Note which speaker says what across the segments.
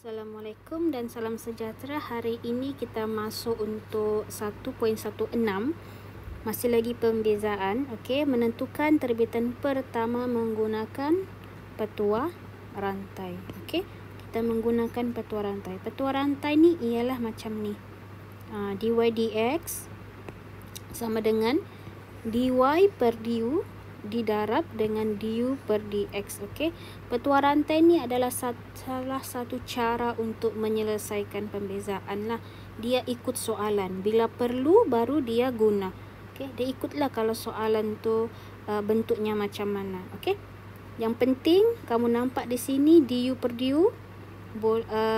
Speaker 1: Assalamualaikum dan salam sejahtera. Hari ini kita masuk untuk 1.16. Masih lagi pembezaan. Okey, menentukan terbitan pertama menggunakan petua rantai. Okey, kita menggunakan petua rantai. Petua rantai ni ialah macam ni. dy dx sama dengan dy per du didarab dengan du per dx. Okey, petua rantai ni adalah salah satu cara untuk menyelesaikan pembezaan lah. Dia ikut soalan, bila perlu baru dia guna. Okey, dia ikutlah kalau soalan tu bentuknya macam mana. Okey, yang penting kamu nampak di sini du per du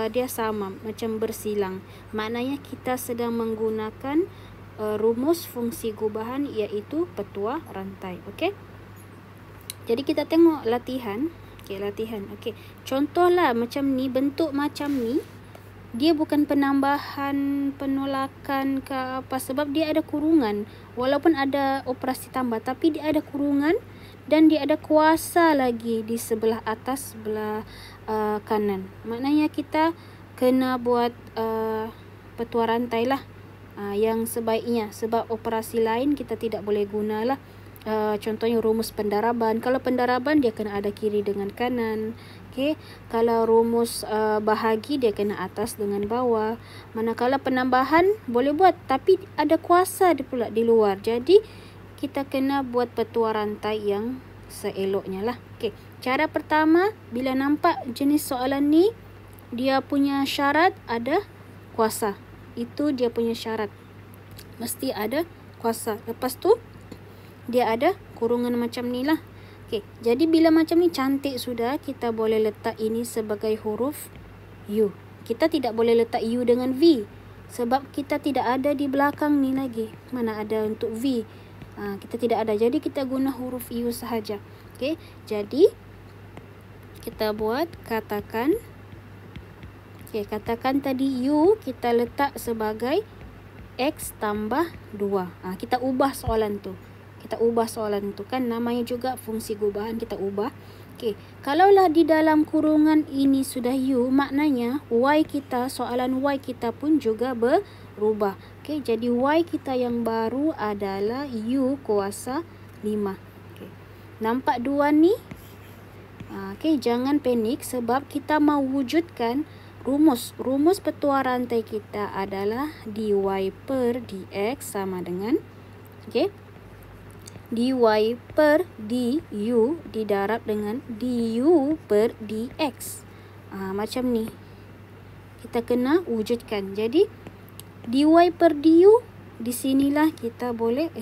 Speaker 1: dia sama, macam bersilang. Maknanya kita sedang menggunakan rumus fungsi gubahan, iaitu petua rantai. Okey, jadi kita tengok latihan. Okey, latihan. Okey, contohlah macam ni, bentuk macam ni. Dia bukan penambahan, penolakan ke apa, sebab dia ada kurungan. Walaupun ada operasi tambah, tapi dia ada kurungan dan dia ada kuasa lagi di sebelah atas, sebelah kanan. Maknanya kita kena buat petua rantai lah. Yang sebaiknya, sebab operasi lain kita tidak boleh gunalah. Contohnya rumus pendaraban. Kalau pendaraban dia kena ada kiri dengan kanan. Okey, kalau rumus bahagi dia kena atas dengan bawah. Manakala penambahan boleh buat, tapi ada kuasa dia pula di luar. Jadi kita kena buat petua rantai yang seeloknya lah. Okey, cara pertama, bila nampak jenis soalan ni, dia punya syarat ada kuasa. Itu dia punya syarat, mesti ada kuasa. Lepas tu dia ada kurungan macam ni lah. Okey, jadi bila macam ni cantik sudah, kita boleh letak ini sebagai huruf U. Kita tidak boleh letak U dengan V, sebab kita tidak ada di belakang ni lagi. Mana ada untuk V? Kita tidak ada. Jadi kita guna huruf U sahaja. Okey, jadi kita buat katakan. Okey, katakan tadi U kita letak sebagai X tambah 2. Kita ubah soalan tu. Kita ubah soalan tu kan, namanya juga fungsi gubahan, kita ubah. Okey, kalaulah di dalam kurungan ini sudah U, maknanya Y kita, soalan Y kita pun juga berubah. Okey, jadi Y kita yang baru adalah U kuasa 5. Okey, nampak dua ni? Okey, jangan panik sebab kita mau wujudkan rumus. Rumus petua rantai kita adalah dy per dx sama dengan, okey, dy per du didarab dengan du per dx. Macam ni. Kita kena wujudkan. Jadi dy per du di sinilah kita boleh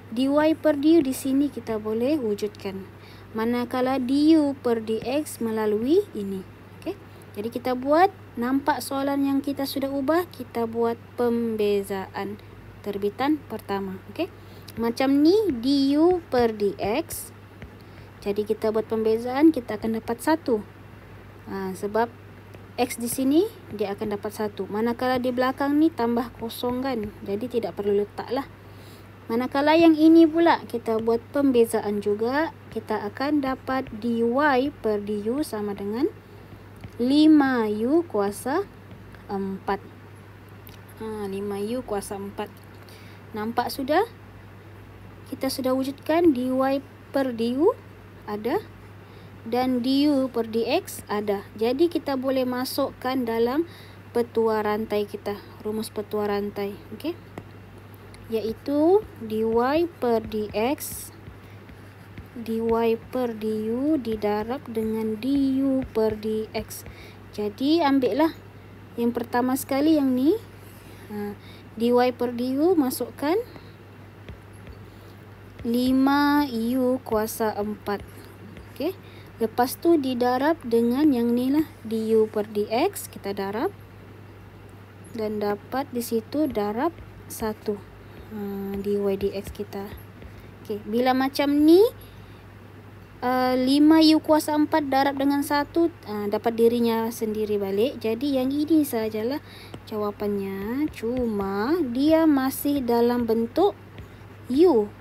Speaker 1: dy per du di sini kita boleh wujudkan. Manakala du per dx melalui ini. Okey. Jadi kita buat, nampak soalan yang kita sudah ubah, kita buat pembezaan terbitan pertama. Okey, macam ni du per dx. Jadi kita buat pembezaan, kita akan dapat 1. Sebab x di sini dia akan dapat 1. Manakala di belakang ni tambah kosong kan, jadi tidak perlu letak lah. Manakala yang ini pula kita buat pembezaan juga, kita akan dapat dy per du sama dengan 5u kuasa 4. 5u kuasa 4. Nampak sudah? Kita sudah wujudkan dy per du ada dan du per dx ada. Jadi kita boleh masukkan dalam petua rantai kita, rumus petua rantai. Okey, iaitu dy per dx dy per du didarab dengan du per dx. Jadi ambillah yang pertama sekali yang ni, dy per du masukkan 5u kuasa 4. Okey, lepas tu didarab dengan yang ni lah, du per dx, kita darab dan dapat di situ darab 1 dy dx kita. Okey, bila macam ni 5u kuasa 4 darab dengan 1, dapat dirinya sendiri balik. Jadi yang ini sajalah jawapannya. Cuma dia masih dalam bentuk U,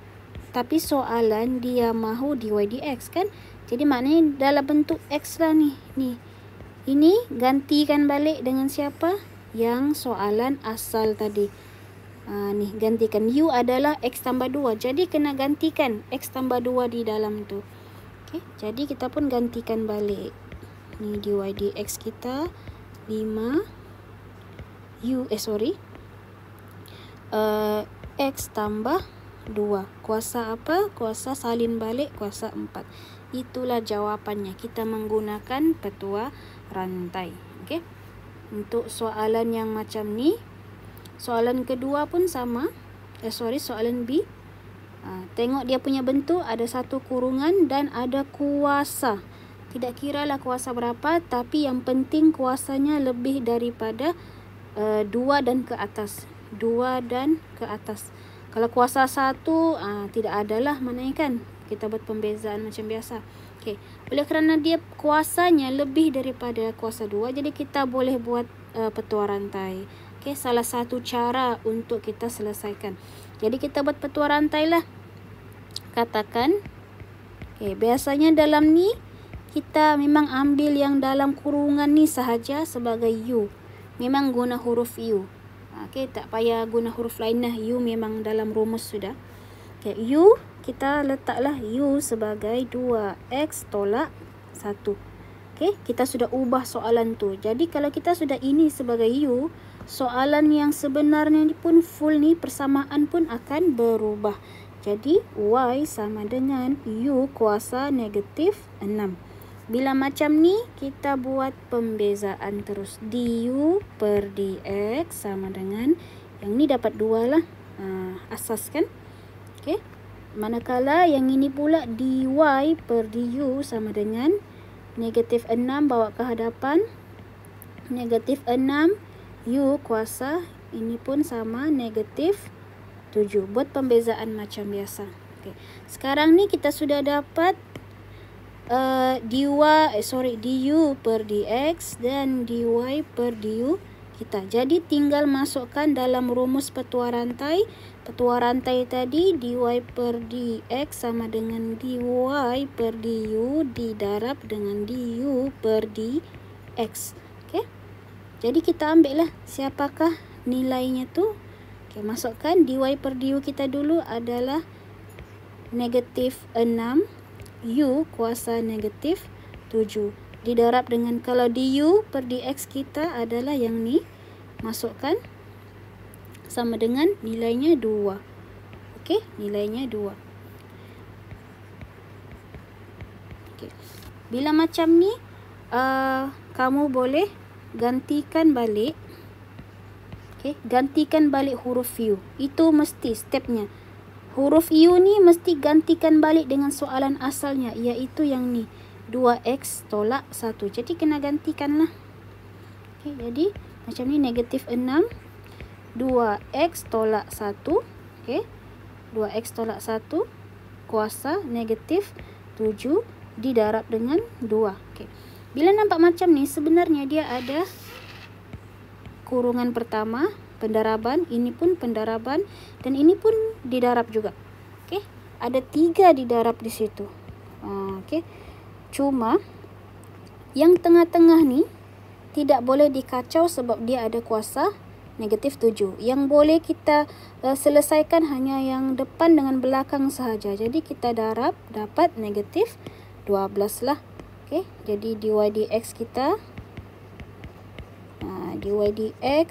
Speaker 1: tapi soalan dia mahu dy dx kan. Jadi maknanya dalam bentuk X lah ni. Ini gantikan balik dengan siapa? Yang soalan asal tadi. Nih, gantikan. U adalah X tambah 2. Jadi, kena gantikan X tambah 2 di dalam tu. Okay, jadi, kita pun gantikan balik. Ni dy dx kita 5 X tambah 2. Kuasa apa? Kuasa salin balik kuasa 4. Itulah jawapannya. Kita menggunakan petua rantai. Okay. Untuk soalan yang macam ni, soalan kedua pun sama. Soalan B. Tengok dia punya bentuk, ada satu kurungan dan ada kuasa. Tidak kiralah kuasa berapa, tapi yang penting kuasanya lebih daripada 2 dan ke atas. 2 dan ke atas. Kalau kuasa 1, tidak adalah maknanya kan. Kita buat pembezaan macam biasa. Okay. Oleh kerana dia kuasanya lebih daripada kuasa 2, jadi kita boleh buat petua rantai. Okay. Salah satu cara untuk kita selesaikan. Jadi kita buat petua rantai lah. Katakan, okay, biasanya dalam ni, kita memang ambil yang dalam kurungan ni sahaja sebagai U. Memang guna huruf U. Okay, tak payah guna huruf lain lah. U memang dalam rumus sudah. Okay, U, kita letaklah U sebagai 2X tolak 1. Okay, kita sudah ubah soalan tu. Jadi, kalau kita sudah ini sebagai U, soalan yang sebenarnya pun full ni, persamaan pun akan berubah. Jadi, Y sama dengan U kuasa negatif 6. Bila macam ni, kita buat pembezaan terus. Du per dx sama dengan, yang ni dapat 2 lah. Asas kan? Okay. Manakala yang ini pula dy per du sama dengan negatif 6 bawa ke hadapan. Negatif 6 U kuasa, ini pun sama negatif 7. Buat pembezaan macam biasa. Okay. Sekarang ni kita sudah dapat du per dx dan dy per du kita. Jadi tinggal masukkan dalam rumus petua rantai. Petua rantai tadi dy per dx sama dengan dy per du didarab dengan du per dx. Okay. Jadi kita ambil lah siapakah nilainya tu. Okay, masukkan dy per du kita dulu adalah negatif 6 U kuasa negatif 7. Didarab dengan, kalau du per dx kita adalah yang ni. Masukkan. Sama dengan nilainya 2. Okey, nilainya 2. Okey. Bila macam ni, kamu boleh gantikan balik. Okey, gantikan balik huruf U. Itu mesti stepnya. Huruf U ni mesti gantikan balik dengan soalan asalnya, iaitu yang ni. 2X tolak 1. Jadi kena gantikan lah. Okay, jadi macam ni negatif 6. 2X tolak 1. Okay. 2X tolak 1. Kuasa negatif 7 didarab dengan 2. Okay. Bila nampak macam ni, sebenarnya dia ada kurungan pertama, pendaraban, ini pun pendaraban, dan ini pun didarab juga. Okey, ada 3 didarab di situ. Okey. Cuma yang tengah-tengah ni tidak boleh dikacau sebab dia ada kuasa negatif 7. Yang boleh kita selesaikan hanya yang depan dengan belakang sahaja. Jadi kita darab dapat negatif 12 lah. Okey, jadi dy dx kita dy dx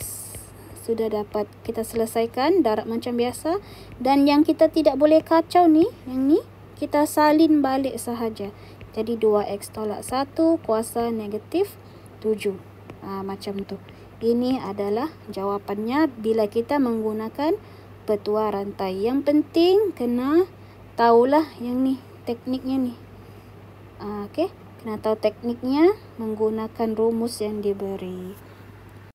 Speaker 1: sudah dapat kita selesaikan, darab macam biasa. Dan yang kita tidak boleh kacau ni, yang ni kita salin balik sahaja. Jadi 2x tolak 1 kuasa negatif 7. Macam tu. Ini adalah jawapannya bila kita menggunakan petua rantai. Yang penting kena tahulah yang ni, tekniknya ni. Okey, kena tahu tekniknya menggunakan rumus yang diberi.